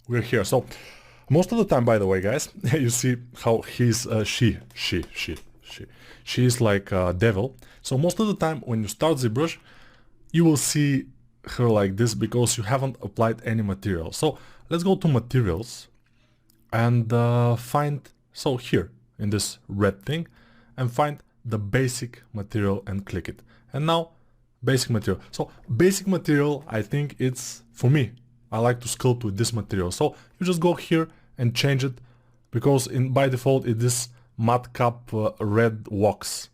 We're here. So most of the time, by the way, guys, you see how he's she's like a devil. So most of the time when you start ZBrush, you will see her like this because you haven't applied any material. So let's go to materials and find, so here in this red thing, and find the basic material and click it. And now basic material. So basic material, I think it's, for me, I like to sculpt with this material. So you just go here and change it, because by default it is matte cap red wax.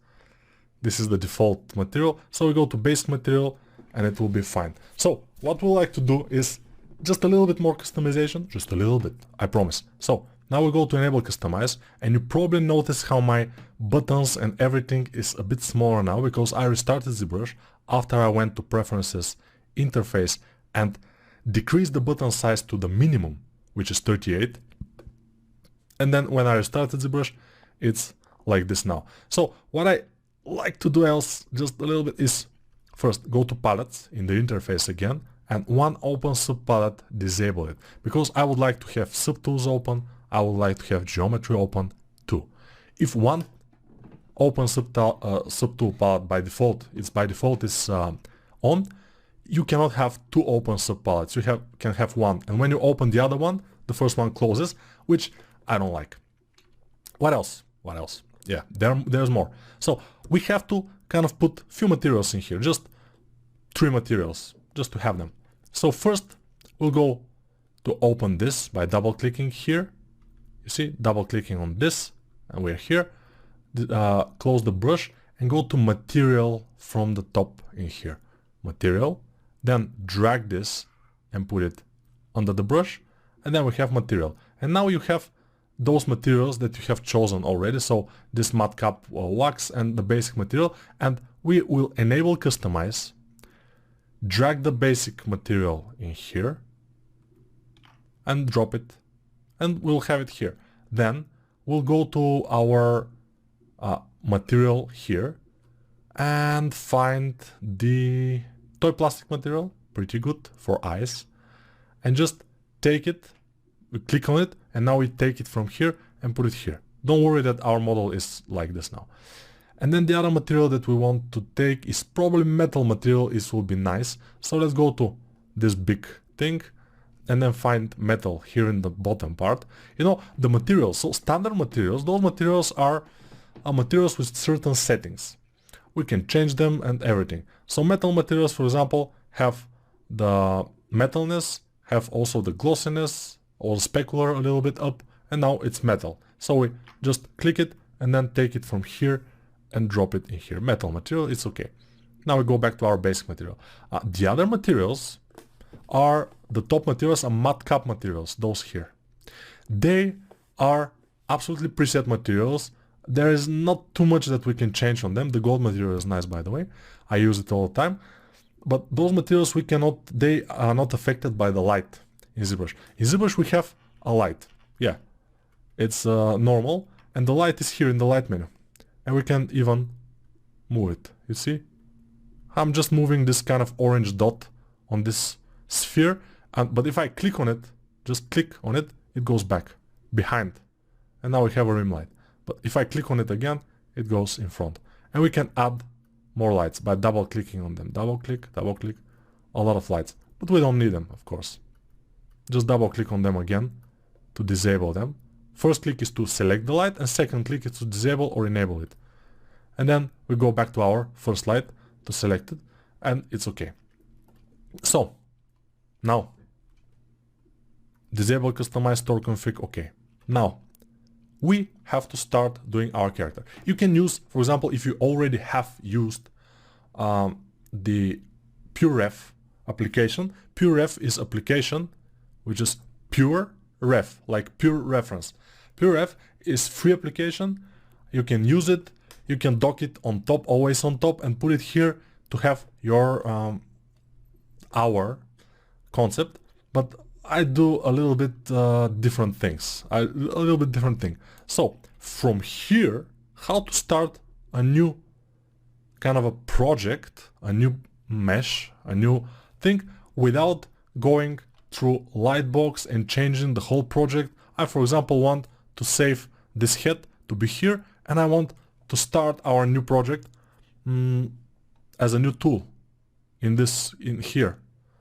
This is the default material. So we go to basic material and it will be fine. So what we like to do is just a little bit more customization, just a little bit, I promise. So now we go to enable customize, and you probably notice how my buttons and everything is a bit smaller now, because I restarted ZBrush after I went to preferences, interface, and decreased the button size to the minimum, which is 38. And then when I restarted ZBrush, it's like this now. So what I like to do else just a little bit is first go to palettes in the interface again, and one open subpalette, disable it, because I would like to have subtools open, I would like to have geometry open too. If one open subtool palette by default is on, you cannot have two open subpalettes. You can have one, and when you open the other one, the first one closes, which I don't like. What else? What else? Yeah, there's more. So we have to kind of put few materials in here, just 3 materials, just to have them. So first we'll go to open this by double clicking here. You see, double clicking on this, and we're here. Close the brush and go to material from the top in here. Material, then drag this and put it under the brush, and then we have material. And now you have those materials that you have chosen already, so this matte cap wax and the basic material, and we will enable customize, drag the basic material in here and drop it, and we'll have it here. Then we'll go to our material here and find the toy plastic material, pretty good for eyes, and just take it, we click on it, and now we take it from here and put it here. Don't worry that our model is like this now. And then the other material that we want to take is probably metal material. It will be nice. So let's go to this big thing and then find metal here in the bottom part. You know, the materials, so standard materials, those materials are materials with certain settings. We can change them and everything. So metal materials, for example, have the metalness, have also the glossiness, or specular a little bit up, and now it's metal. So we just click it and then take it from here and drop it in here. Metal material, it's okay. Now we go back to our basic material. The other materials are, the top materials are matte cap materials, those here. They are absolutely preset materials. There is not too much that we can change on them. The gold material is nice, by the way. I use it all the time. But those materials we cannot, they are not affected by the light in ZBrush. In ZBrush we have a light. Yeah, it's normal, and the light is here in the light menu. And we can even move it, you see? I'm just moving this kind of orange dot on this sphere, but if I click on it, just click on it, it goes back, behind. And now we have a rim light. But if I click on it again, it goes in front. And we can add more lights by double clicking on them. Double click, a lot of lights. But we don't need them, of course. Just double click on them again to disable them. First click is to select the light, and second click is to disable or enable it. And then we go back to our first light to select it, and it's okay. So now disable customize store config, okay. Now we have to start doing our character. You can use, for example, if you already have used the PureRef application. PureRef is application which is pure ref, like pure reference. PureRef is free application. You can use it. You can dock it on top, always on top, and put it here to have your our concept. But I do a little bit different things. So from here, how to start a new kind of a project, a new mesh, a new thing without going through Lightbox and changing the whole project. I, for example, want to save this head to be here, and I want to start our new project as a new tool in here.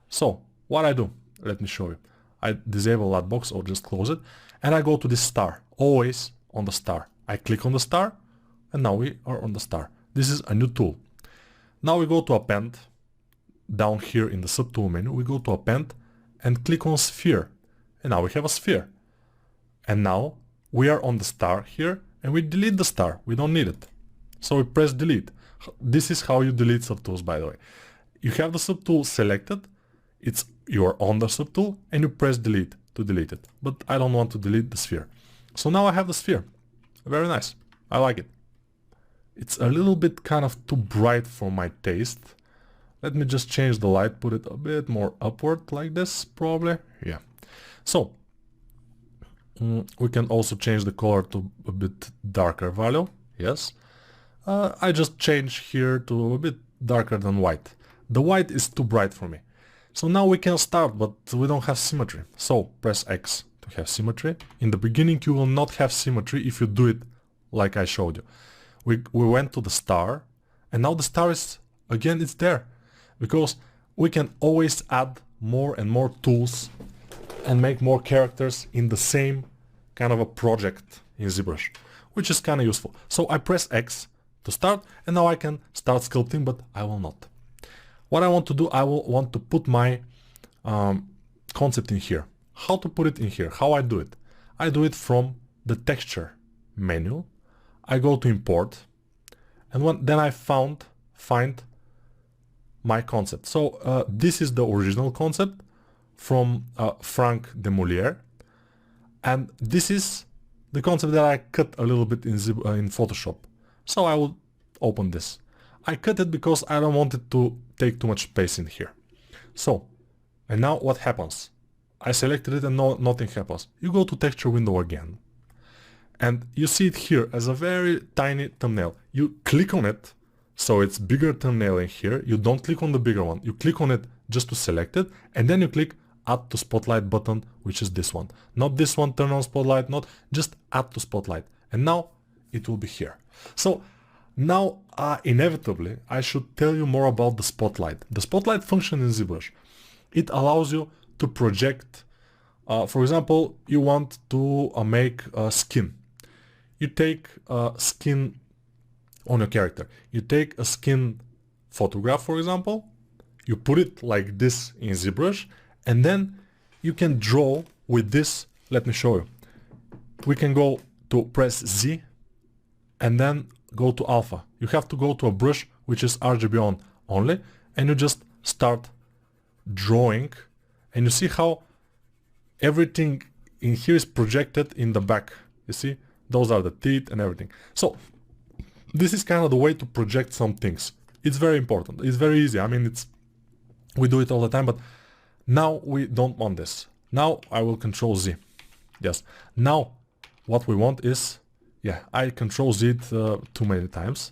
So what I do, let me show you. I disable Lightbox or just close it, and I go to this star, always on the star. I click on the star, and now we are on the star. This is a new tool. Now we go to append. Down here in the subtool menu, we go to append and click on sphere, and now we have a sphere. And now we are on the star here, and we delete the star. We don't need it, so we press delete. This is how you delete subtools, by the way. You have the subtool selected, you're on the subtool, and you press delete to delete it. But I don't want to delete the sphere, so now I have the sphere. Very nice, I like it. It's a little bit kind of too bright for my taste. Let me just change the light, put it a bit more upward like this, probably. Yeah. So we can also change the color to a bit darker value. Yes. I just change here to a bit darker than white. The white is too bright for me. So now we can start, but we don't have symmetry. So press X to have symmetry. In the beginning you will not have symmetry if you do it like I showed you. We went to the star, and now the star is, again, it's there. Because we can always add more and more tools and make more characters in the same kind of a project in ZBrush, which is kind of useful. So I press X to start, and now I can start sculpting, but I will not. What I want to do, I will want to put my concept in here. How to put it in here? How I do it? I do it from the texture menu. I go to import, and then I find my concept. So this is the original concept from Frank de Molière, and this is the concept that I cut a little bit in Photoshop. So I will open this. I cut it because I don't want it to take too much space in here. So, and now what happens? I selected it and nothing happens. You go to texture window again, and you see it here as a very tiny thumbnail. You click on it, so it's bigger thumbnail in here. You don't click on the bigger one. You click on it just to select it, and then you click add to spotlight button, which is this one. Not this one, turn on spotlight, not, just add to spotlight. And now it will be here. So now inevitably I should tell you more about the spotlight. The spotlight function in ZBrush, it allows you to project, for example, you want to make a skin. You take a skin on your character. You take a skin photograph, for example, you put it like this in ZBrush, and then you can draw with this. Let me show you. We can go to press Z and then go to alpha. You have to go to a brush which is RGB on only, and you just start drawing, and you see how everything in here is projected in the back. You see, those are the teeth and everything. So this is kind of the way to project some things. It's very important. It's very easy. I mean, we do it all the time, but now we don't want this. Now I will Control Z. Yes. Now what we want is, yeah, I Control Z it too many times.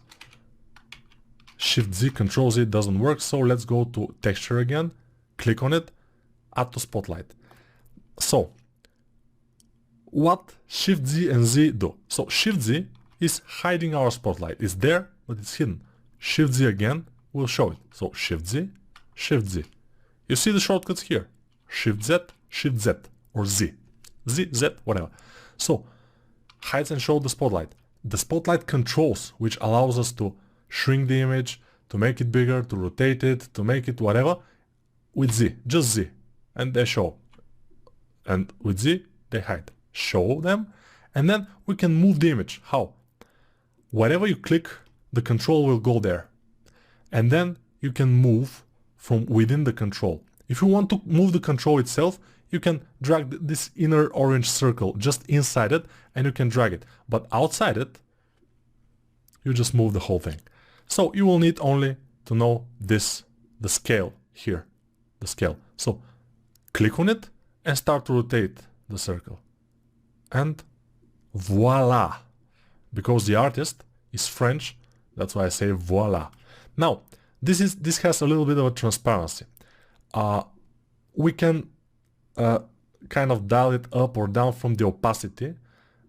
Shift Z, Control Z doesn't work. So let's go to texture again. Click on it. Add to spotlight. So what Shift Z and Z do? So Shift Z is hiding our spotlight. It's there, but it's hidden. Shift Z again will show it. So Shift Z, Shift Z. You see the shortcuts here. Shift Z, Shift Z, or Z. Z, Z, whatever. So hides and show the spotlight. The spotlight controls, which allows us to shrink the image, to make it bigger, to rotate it, to make it whatever, with Z, just Z. And they show. And with Z, they hide. Show them, and then we can move the image. How? Wherever you click, the control will go there, and then you can move from within the control. If you want to move the control itself, you can drag this inner orange circle just inside it, and you can drag it. But outside it, you just move the whole thing. So you will need only to know this, the scale here, the scale. So click on it and start to rotate the circle. And voila! Because the artist is French, that's why I say voila. Now, this has a little bit of a transparency. We can kind of dial it up or down from the opacity,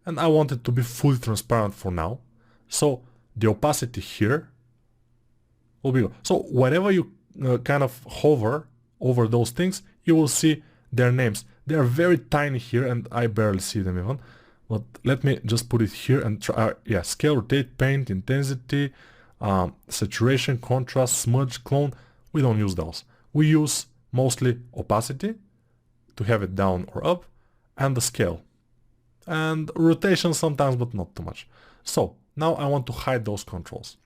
and I want it to be fully transparent for now. So the opacity here will be, so whenever you kind of hover over those things, you will see their names. They are very tiny here and I barely see them even. But let me just put it here and try, yeah, scale, rotate, paint, intensity, saturation, contrast, smudge, clone. We don't use those. We use mostly opacity to have it down or up, and the scale. And rotation sometimes, but not too much. So now I want to hide those controls.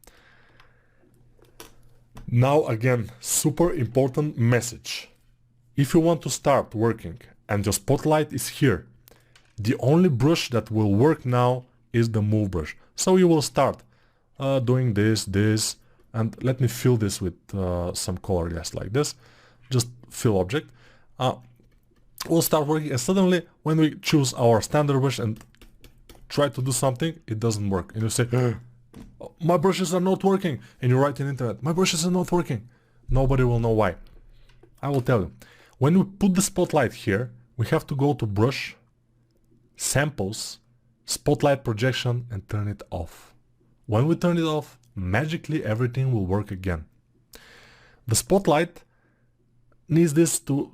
Now again, super important message. If you want to start working and your spotlight is here, the only brush that will work now is the move brush. So you will start doing this, and let me fill this with some color, yes, like this. Just fill object. We'll start working, and suddenly when we choose our standard brush and try to do something, it doesn't work. And you say, my brushes are not working. And you write in the internet, my brushes are not working. Nobody will know why. I will tell you. When we put the spotlight here, we have to go to brush, samples, spotlight projection, and turn it off. When we turn it off, magically everything will work again. The spotlight needs this to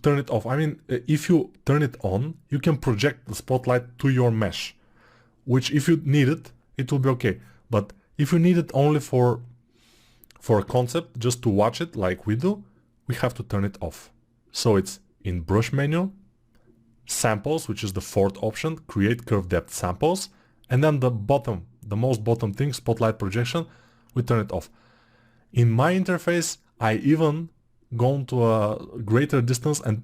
turn it off. I mean, if you turn it on, you can project the spotlight to your mesh, which if you need it, it will be okay. But if you need it only for a concept, just to watch it like we do, we have to turn it off. So it's in brush menu, samples, which is the fourth option, create curve depth samples, and then the bottom, the most bottom thing, spotlight projection, we turn it off. In my interface, I even gone to a greater distance and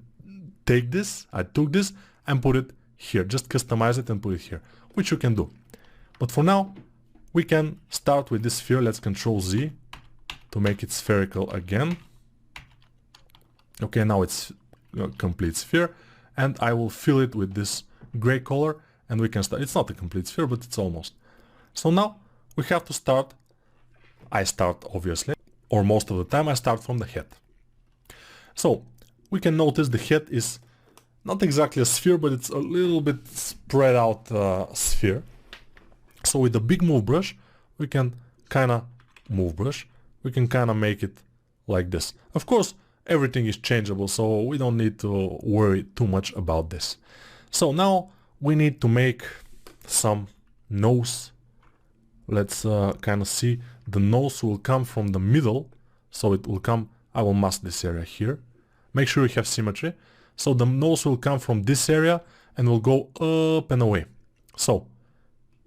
I took this and put it here, just customize it and put it here, which you can do. But for now, we can start with this sphere. Let's Control Z to make it spherical again. Okay, now it's a complete sphere, and I will fill it with this gray color, and we can start. It's not a complete sphere, but it's almost. So now we have to start. I start, obviously, or most of the time I start from the head. So we can notice the head is not exactly a sphere, but it's a little bit spread out sphere. So with the big move brush, we can kind of make it like this. Of course, everything is changeable, so we don't need to worry too much about this. So now we need to make some nose. Let's kind of see. The nose will come from the middle, so it will come. I will mask this area here. Make sure you have symmetry. So the nose will come from this area and will go up and away. So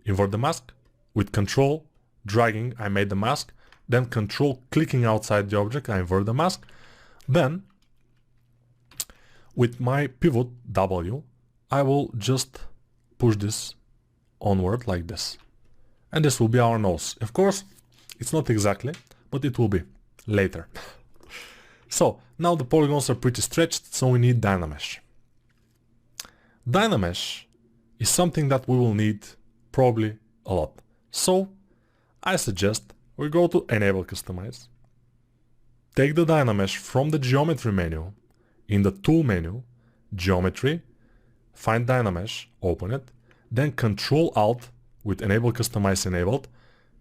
invert the mask with Control dragging. I made the mask. Then Control clicking outside the object. I invert the mask. Then with my pivot W, I will just push this onward like this. And this will be our nose. Of course, it's not exactly, but it will be later. So now the polygons are pretty stretched, so we need Dynamesh. Dynamesh is something that we will need probably a lot. So I suggest we go to Enable Customize. Take the Dynamesh from the Geometry menu, in the Tool menu, Geometry, find Dynamesh, open it, then Control-Alt with Enable Customize enabled,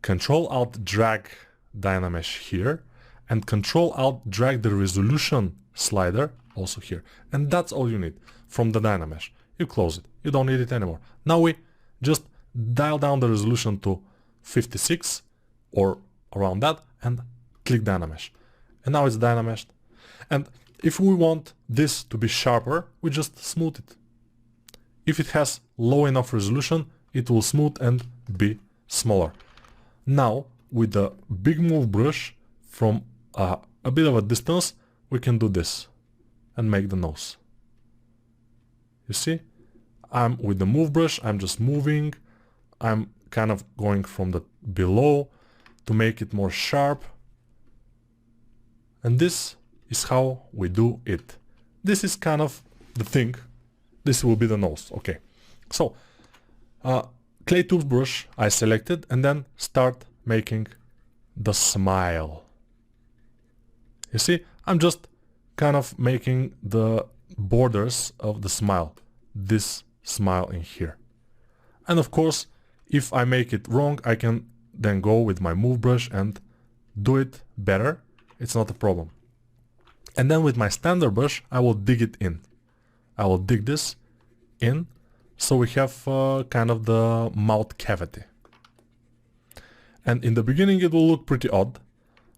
Control-Alt drag Dynamesh here, and Control-Alt drag the resolution slider also here. And that's all you need from the Dynamesh. You close it, you don't need it anymore. Now we just dial down the resolution to 56 or around that and click Dynamesh. And now it's Dynameshed. And if we want this to be sharper, we just smooth it. If it has low enough resolution, it will smooth and be smaller. Now, with the big move brush, from a bit of a distance, we can do this and make the nose. You see? I'm with the move brush, I'm just moving. I'm kind of going from the below to make it more sharp. And this is how we do it. This is kind of the thing. This will be the nose. Okay. So, clay tubes brush I selected, and then start making the smile. You see, I'm just kind of making the borders of the smile, this smile in here. And of course, if I make it wrong, I can then go with my move brush and do it better. It's not a problem. And then with my standard brush, I will dig it in. I will dig this in, so we have kind of the mouth cavity. And in the beginning it will look pretty odd,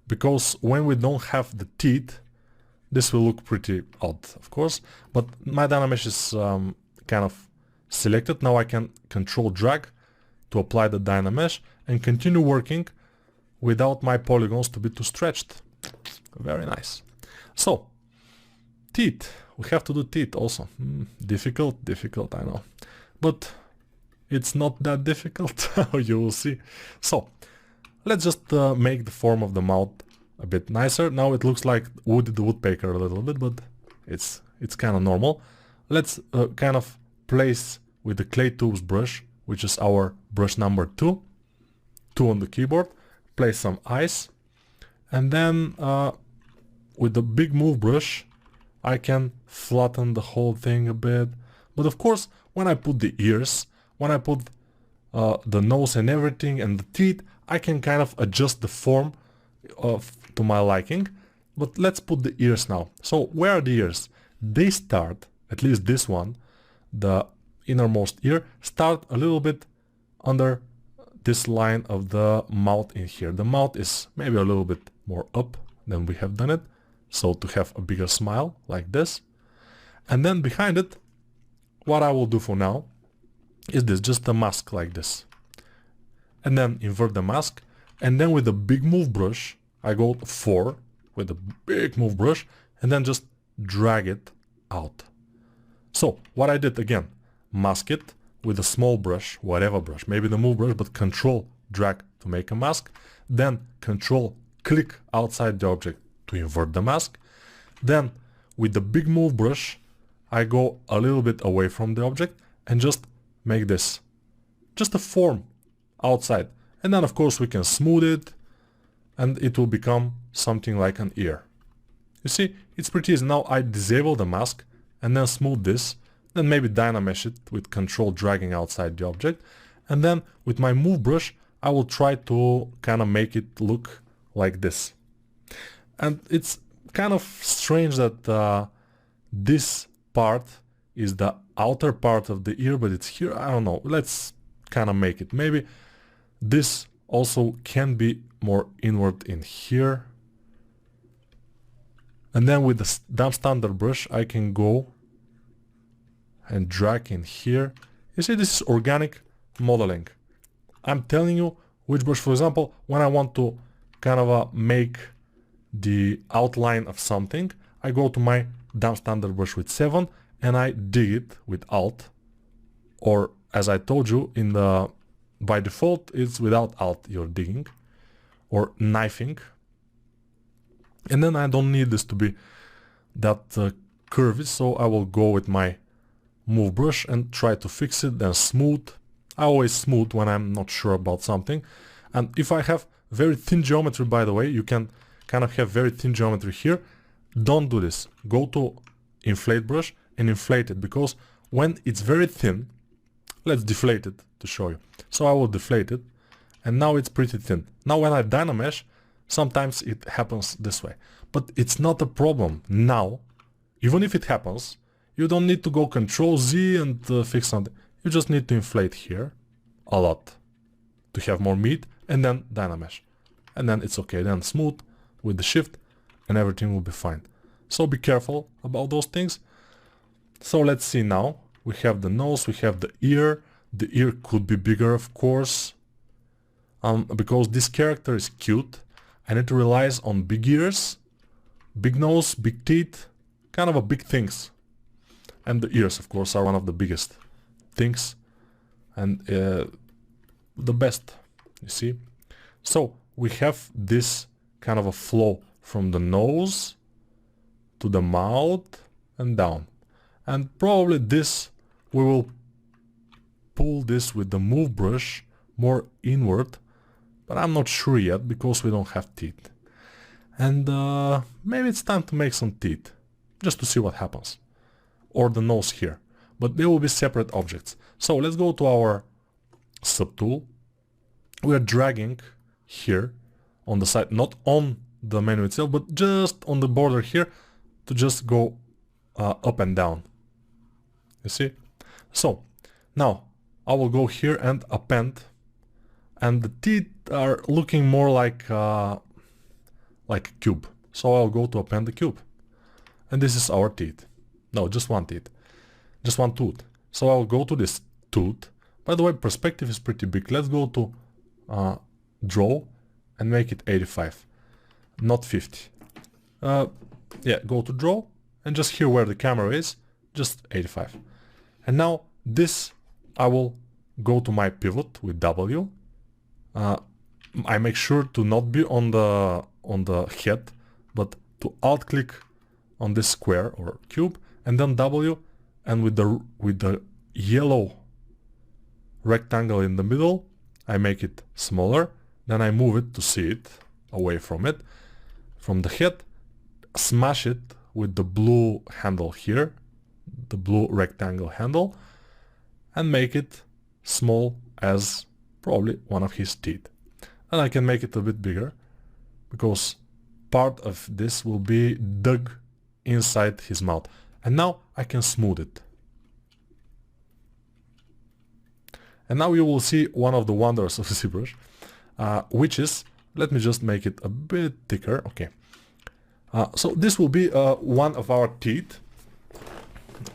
because when we don't have the teeth, this will look pretty odd, of course. But my Dynamesh is kind of selected. Now I can control drag to apply the Dynamesh and continue working without my polygons to be too stretched. Very nice. So, teeth. We have to do teeth also. Difficult, I know. But it's not that difficult, you will see. So, let's just make the form of the mouth a bit nicer. Now it looks like Woody the Woodpecker a little bit, but it's kind of normal. Let's kind of place with the Clay Tubes brush, which is our brush number 2 on the keyboard, place some eyes, and then with the big move brush I can flatten the whole thing a bit. But of course, when I put the ears, when I put the nose and everything and the teeth, I can kind of adjust the form to my liking. But let's put the ears now. So where are the ears? They start, at least this one, the innermost ear, start a little bit under this line of the mouth in here. The mouth is maybe a little bit more up than we have done it, so to have a bigger smile like this. And then behind it, what I will do for now is this, just a mask like this. And then invert the mask, and then with the big move brush I go 4 with the big move brush and then just drag it out. So what I did again, mask it with a small brush, whatever brush, maybe the move brush, but control drag to make a mask, then control click outside the object to invert the mask. Then with the big move brush I go a little bit away from the object and just make this, just a form outside. And then of course we can smooth it and it will become something like an ear. You see, it's pretty easy. Now I disable the mask and then smooth this, then maybe Dynamesh it with control dragging outside the object, and then with my move brush I will try to kind of make it look like this. And it's kind of strange that this part is the outer part of the ear, but it's here. I don't know, let's kind of make it. Maybe this also can be more inward in here. And then with the dumb standard brush I can go and drag in here. You see, this is organic modeling. I'm telling you which brush. For example, when I want to kind of make the outline of something, I go to my dumb standard brush with 7 and I dig it with Alt, or as I told you, in the by default it's without Alt you're digging or knifing. And then I don't need this to be that curvy, so I will go with my move brush and try to fix it, then smooth. I always smooth when I'm not sure about something. And if I have very thin geometry, by the way, you can kind of have very thin geometry here. Don't do this. Go to inflate brush and inflate it, because when it's very thin, let's deflate it to show you. So I will deflate it and now it's pretty thin. Now when I Dynamesh, sometimes it happens this way, but it's not a problem. Now, even if it happens, you don't need to go Control Z and fix something. You just need to inflate here a lot to have more meat and then Dynamesh. And then it's okay, then smooth with the shift and everything will be fine. So be careful about those things. So let's see now. We have the nose, we have the ear. The ear could be bigger, of course, because this character is cute and it relies on big ears, big nose, big teeth, kind of a big things. And the ears, of course, are one of the biggest things and the best, you see. So we have this kind of a flow from the nose to the mouth and down. And probably this, we will pull this with the move brush more inward, but I'm not sure yet because we don't have teeth. And maybe it's time to make some teeth, just to see what happens. or the nose here, but they will be separate objects. So let's go to our subtool. We are dragging here on the side, not on the menu itself, but just on the border here to just go up and down. You see? So now I will go here and append, and the teeth are looking more like a cube. So I'll go to append the cube, and this is our teeth. No, just one teeth, just one tooth. So I'll go to this tooth. By the way, perspective is pretty big. Let's go to draw and make it 85, not 50. Yeah, go to draw and just here where the camera is, just 85. And now this, I will go to my pivot with W. I make sure to not be on the head, but to alt click on this square or cube, and then W, and with the yellow rectangle in the middle, I make it smaller. Then I move it to see it away from it, from the head, smash it with the blue handle here, the blue rectangle handle, and make it small as probably one of his teeth. And I can make it a bit bigger because part of this will be dug inside his mouth. And now I can smooth it. And now you will see one of the wonders of ZBrush, which is, let me just make it a bit thicker. Okay. So this will be one of our teeth.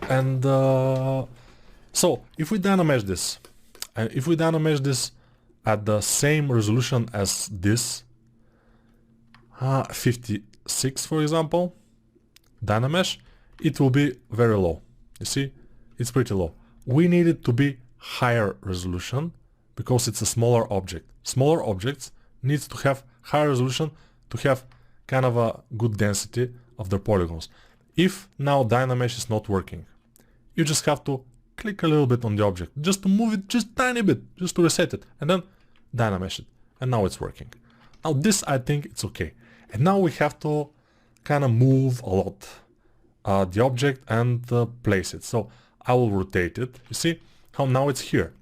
And so if we dynamesh this, and if we dynamesh this at the same resolution as this, 56 for example, dynamesh, it will be very low. You see, it's pretty low. We need it to be higher resolution because it's a smaller object. Smaller objects needs to have higher resolution to have kind of a good density of their polygons. If now dynamesh is not working, you just have to click a little bit on the object just to move it just tiny bit, just to reset it, and then dynamesh it, and now it's working. Now this, I think it's okay. And now we have to kind of move a lot the object and place it. So I will rotate it. You see how now it's here.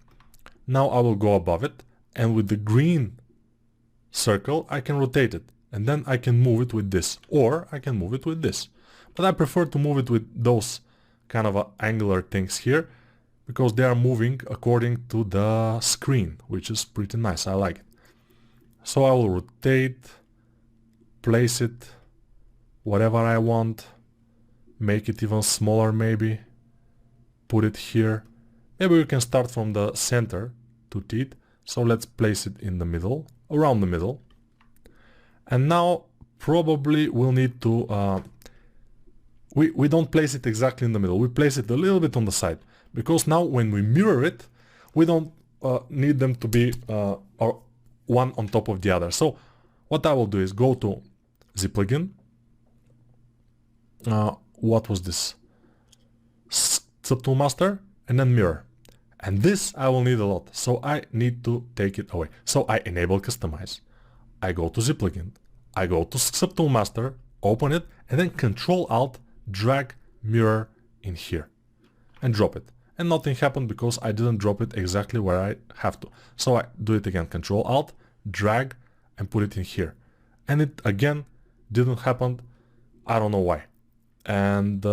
Now I will go above it, and with the green circle I can rotate it, and then I can move it with this, or I can move it with this. But I prefer to move it with those kind of angular things here, because they are moving according to the screen, which is pretty nice. I like it. So I will rotate, place it whatever I want, make it even smaller maybe, put it here. Maybe we can start from the center to teeth. So let's place it in the middle, around the middle. And now probably we'll need to, we don't place it exactly in the middle. We place it a little bit on the side, because now when we mirror it, we don't need them to be one on top of the other. So what I will do is go to Z plugin. What was this? Subtool master, and then mirror. And this I will need a lot, so I need to take it away. So I enable customize. I go to Z plugin. I go to Subtool master, open it, and then Control Alt, drag mirror in here, and drop it. And nothing happened because I didn't drop it exactly where I have to. So I do it again, Control Alt, drag, and put it in here. And it again didn't happen. I don't know why. And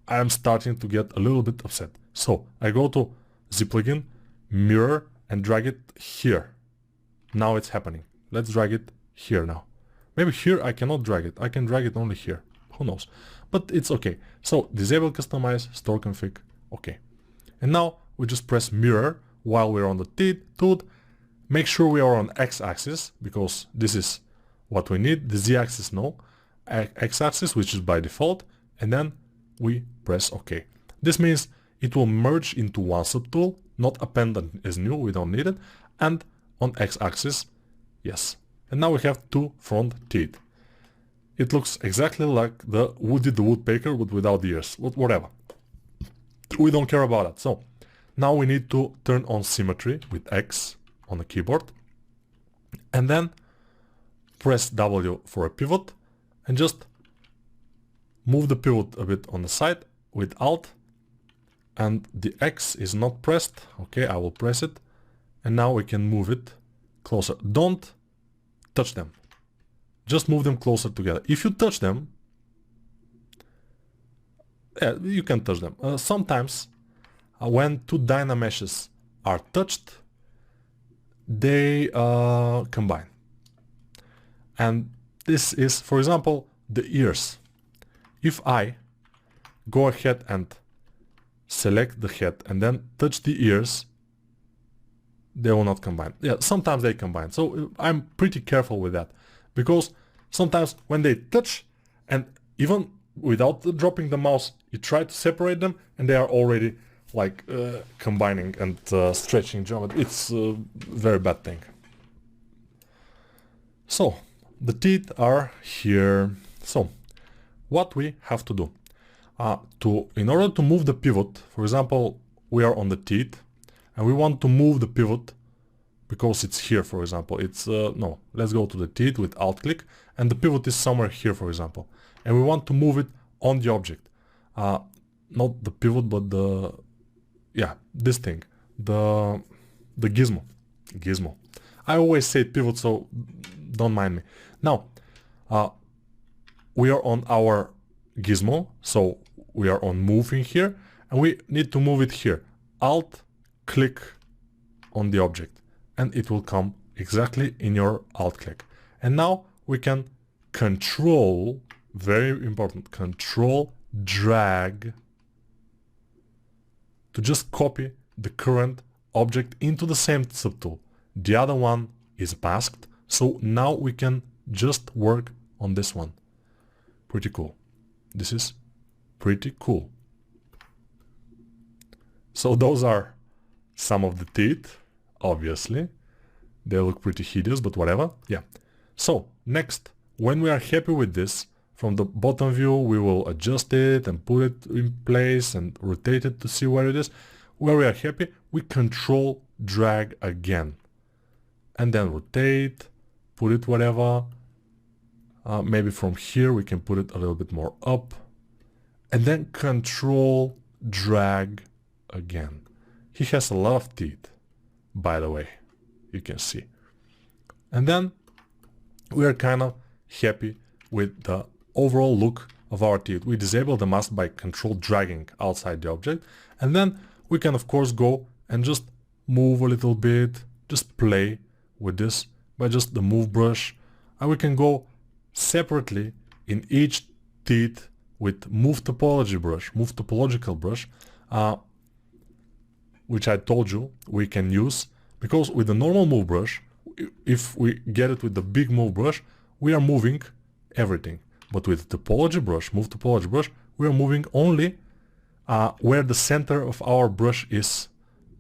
I'm starting to get a little bit upset. So I go to Z plugin, mirror, and drag it here. Now it's happening. Let's drag it here now. Maybe here I cannot drag it. I can drag it only here. Who knows? But it's okay. So disable customize, store config, okay. And now we just press mirror while we're on the tooth. Make sure we are on x-axis, because this is what we need. The z-axis no. X-axis, which is by default, and then we press OK. This means it will merge into one subtool, not append as new, we don't need it, and on x-axis, yes. And now we have two front teeth. It looks exactly like the Woody the Woodpecker, but without ears, whatever. We don't care about that. So now we need to turn on symmetry with X on the keyboard, and then press W for a pivot, and just move the pivot a bit on the side with Alt, and the X is not pressed. Okay, I will press it, and now we can move it closer. Don't touch them. Just move them closer together. If you touch them, yeah, you can touch them. Sometimes when two Dynameshes are touched, they combine. And this is, for example, the ears. If I go ahead and select the head and then touch the ears, they will not combine. Yeah, sometimes they combine. So I'm pretty careful with that, because sometimes when they touch, and even without dropping the mouse, you try to separate them and they are already like combining and stretching geometry. It's a very bad thing. So the teeth are here. So what we have to do in order to move the pivot, for example, we are on the teeth and we want to move the pivot because it's here, for example. It's no, let's go to the teeth with alt click, and the pivot is somewhere here, for example, and we want to move it on the object, not the pivot, but the, yeah, this thing, the gizmo. I always say pivot, so don't mind me. Now we are on our gizmo, so we are on moving here, and we need to move it here. Alt click on the object and it will come exactly in your alt click. And now we can control, very important, control drag to just copy the current object into the same subtool. The other one is masked, so now we can just work on this one. Pretty cool. This is pretty cool. So those are some of the teeth, obviously. They look pretty hideous, but whatever. Yeah. So next, when we are happy with this, from the bottom view, we will adjust it and put it in place and rotate it to see where it is. Where we are happy, we control drag again. And then rotate, put it wherever. Maybe from here we can put it a little bit more up. And then control drag again. He has a lot of teeth, by the way, you can see. And then we are kind of happy with the overall look of our teeth. We disable the mask by control dragging outside the object, and then we can of course go and just move a little bit, just play with this by just the move brush, and we can go separately in each teeth with move topological brush, which I told you we can use, because with the normal move brush, if we get it with the big move brush, we are moving everything. But with topology brush, move topology brush, we are moving only where the center of our brush is,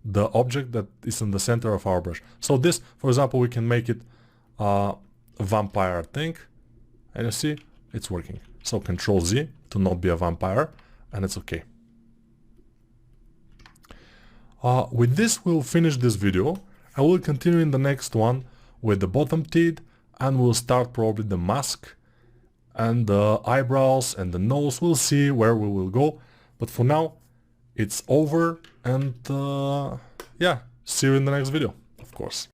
the object that is in the center of our brush. So this, for example, we can make it a vampire thing, and you see it's working. So Control Z to not be a vampire, and it's okay. With this we'll finish this video. I will continue in the next one with the bottom teeth, and we'll start probably the mask and the eyebrows and the nose. We'll see where we will go, but for now it's over, and yeah, see you in the next video, of course.